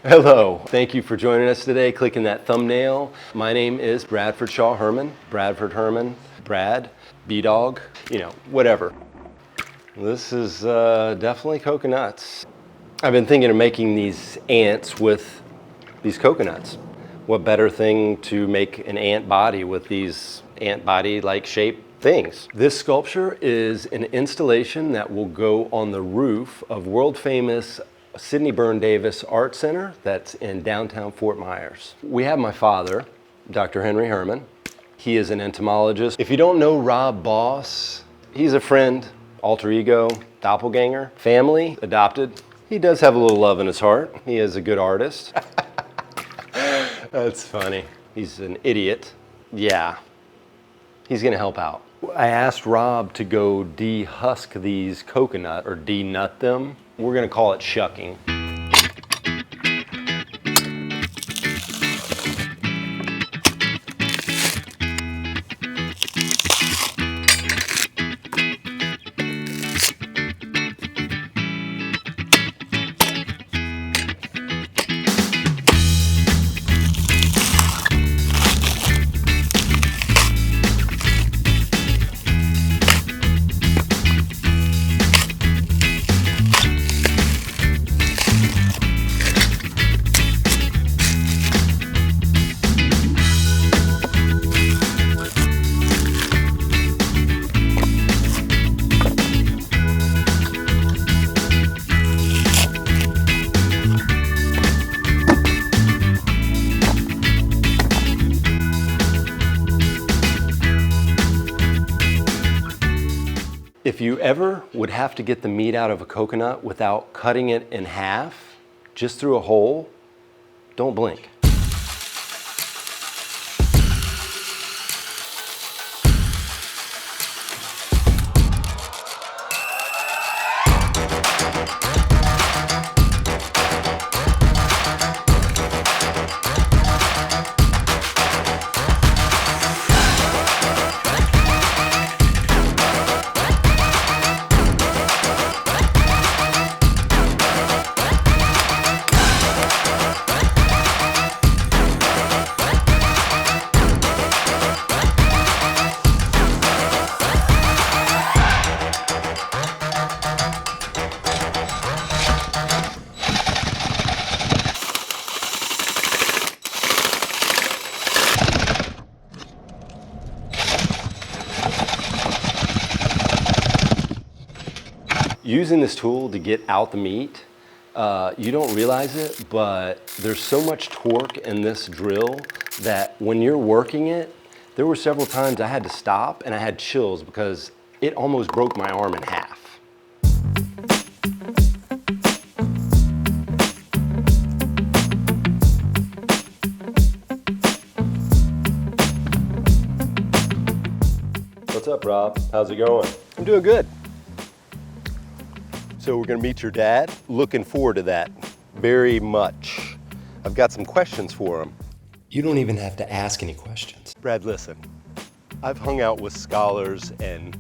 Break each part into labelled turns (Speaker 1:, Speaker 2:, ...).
Speaker 1: Hello, thank you for joining us today, clicking that thumbnail. My name is Bradford Herman, Bradford Herman, Brad, B-Dog, whatever. This is definitely coconuts. I've been thinking of making these ants with these coconuts. What better thing to make an ant body with these ant body-like shaped things? This sculpture is an installation that will go on the roof of world-famous Sidney Byrne Davis Art Center that's in downtown Fort Myers. We have my father, Dr. Henry Herman. He is an entomologist. If you don't know Rob Boss, he's a friend, alter ego, doppelganger, family, adopted. He does have a little love in his heart. He is a good artist. That's funny. He's an idiot. Yeah, he's gonna help out. I asked Rob to go dehusk these coconut or denut them. We're gonna call it shucking. If you ever would have to get the meat out of a coconut without cutting it in half, just through a hole, don't blink. Using this tool to get out the meat, you don't realize it, but there's so much torque in this drill that when you're working it, there were several times I had to stop and I had chills because it almost broke my arm in half. What's up, Rob? How's it going? I'm doing good. So we're gonna meet your dad. Looking forward to that very much. I've got some questions for him. You don't even have to ask any questions. Brad, listen, I've hung out with scholars and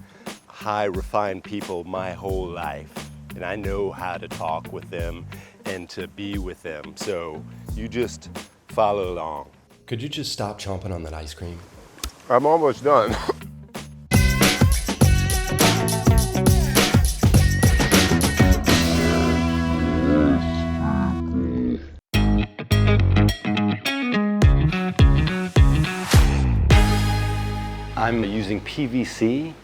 Speaker 1: high refined people my whole life, and I know how to talk with them and to be with them. So you just follow along. Could you just stop chomping on that ice cream?
Speaker 2: I'm almost done.
Speaker 1: I'm using PVC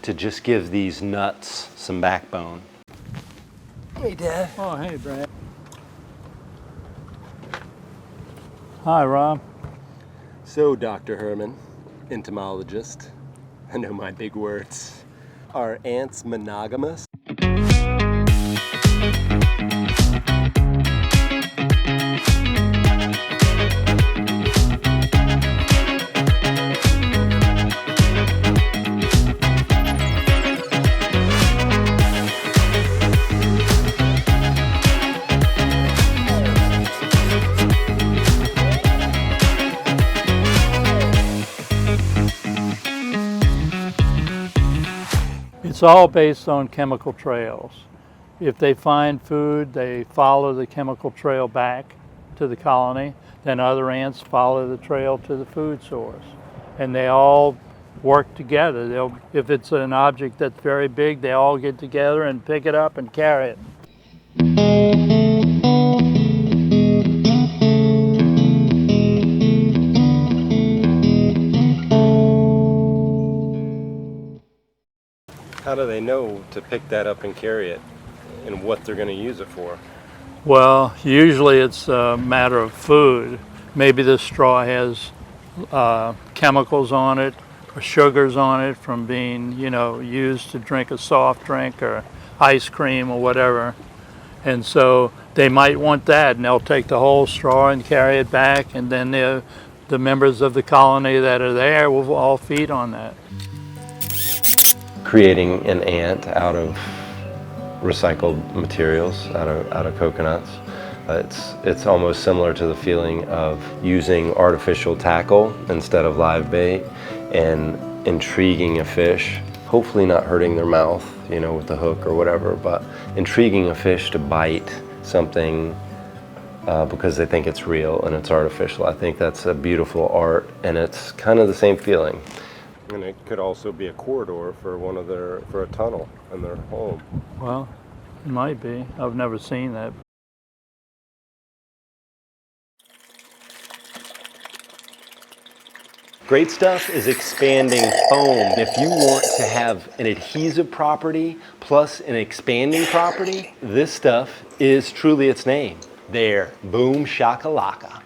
Speaker 1: to just give these nuts some backbone. Hey, Dad.
Speaker 3: Oh, hey, Brad. Hi, Rob.
Speaker 1: So, Dr. Herman, entomologist, I know my big words. Are ants monogamous?
Speaker 3: It's all based on chemical trails. If they find food, they follow the chemical trail back to the colony, then other ants follow the trail to the food source. And they all work together. If it's an object that's very big, they all get together and pick it up and carry it.
Speaker 1: How do they know to pick that up and carry it and what they're going to use it for?
Speaker 3: Well, usually it's a matter of food. Maybe the straw has chemicals on it or sugars on it from being, used to drink a soft drink or ice cream or whatever. And so they might want that, and they'll take the whole straw and carry it back, and then the members of the colony that are there will all feed on that.
Speaker 1: Creating an ant out of recycled materials, out of coconuts. It's almost similar to the feeling of using artificial tackle instead of live bait and intriguing a fish, hopefully not hurting their mouth, with the hook or whatever, but intriguing a fish to bite something because they think it's real and it's artificial. I think that's a beautiful art, and it's kind of the same feeling. And it could also be a corridor for a tunnel in their home.
Speaker 3: Well, it might be. I've never seen that.
Speaker 1: Great stuff is expanding foam. If you want to have an adhesive property plus an expanding property, this stuff is truly its name. There, boom shakalaka.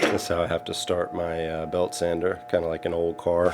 Speaker 1: That's how I have to start my belt sander, kind of like an old car.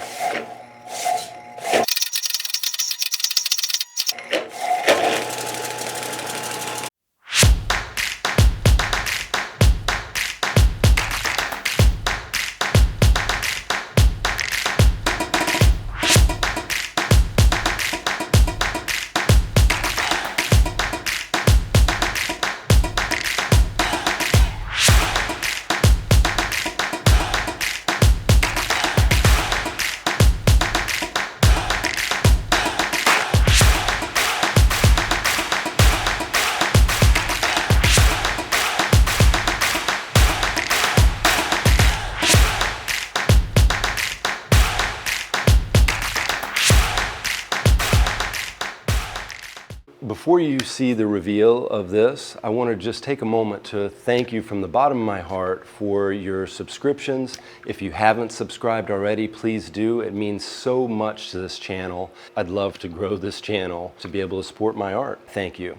Speaker 1: Before you see the reveal of this, I want to just take a moment to thank you from the bottom of my heart for your subscriptions. If you haven't subscribed already, please do. It means so much to this channel. I'd love to grow this channel to be able to support my art. Thank you.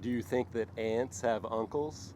Speaker 1: Do you think that ants have uncles?